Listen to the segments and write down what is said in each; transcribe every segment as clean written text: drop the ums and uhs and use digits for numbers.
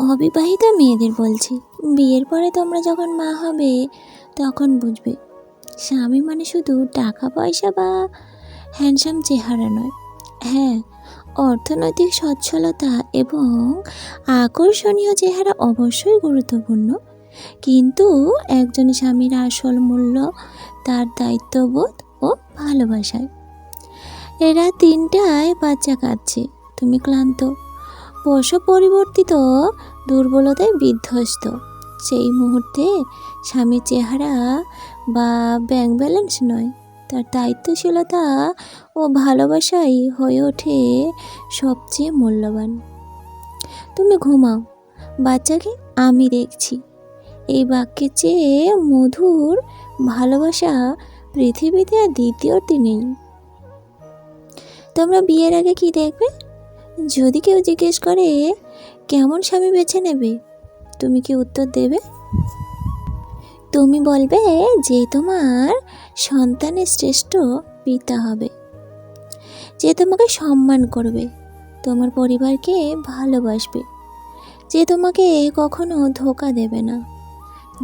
অবিবাহিত মেয়েদের বলছি, বিয়ের পরে তোমরা যখন মা হবে তখন বুঝবে স্বামী মানে শুধু টাকা পয়সা বা হ্যান্ডসাম চেহারা নয়। হ্যাঁ, অর্থনৈতিক সচ্ছলতা এবং আকর্ষণীয় চেহারা অবশ্যই গুরুত্বপূর্ণ, কিন্তু একজন স্বামীর আসল মূল্য তার দায়িত্ববোধ ও ভালোবাসায়। এরা 3টায় বাচ্চা কাঁদছে, তুমি ক্লান্ত, প্রসব পরিবর্তিত, দুর্বলতায় বিধ্বস্ত। সেই মুহূর্তে স্বামীর চেহারা বা ব্যাংক ব্যালেন্স নয়, তার দায়িত্বশীলতা ও ভালোবাসাই হয়ে ওঠে সবচেয়ে মূল্যবান। তুমি ঘুমাও, বাচ্চাকে আমি দেখছি। এই বাক্যের চেয়ে মধুর ভালোবাসা পৃথিবীতে আর দ্বিতীয়টি নেই। তোমরা বিয়ের আগে কি দেখবে? যদি কেউ জিজ্ঞেস করে কেমন স্বামী বেছে নেবে, তুমি কি উত্তর দেবে? তুমি বলবে যে তোমার সন্তানের শ্রেষ্ঠ পিতা হবে, যে তোমাকে সম্মান করবে, তোমার পরিবারকে ভালোবাসবে, যে তোমাকে কখনো ধোঁকা দেবে না,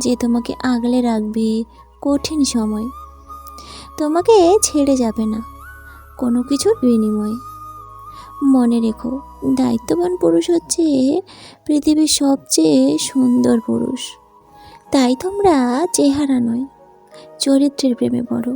যে তোমাকে আগলে রাখবে কঠিন সময়, তোমাকে ছেড়ে যাবে না কোনো কিছুর বিনিময়ে। মনে রেখো, দায়িত্ববান পুরুষ হচ্ছে পৃথিবীর সবচেয়ে সুন্দর পুরুষ। তাই তোমরা চেহারা নয়, চরিত্রের প্রেমে পড়ো।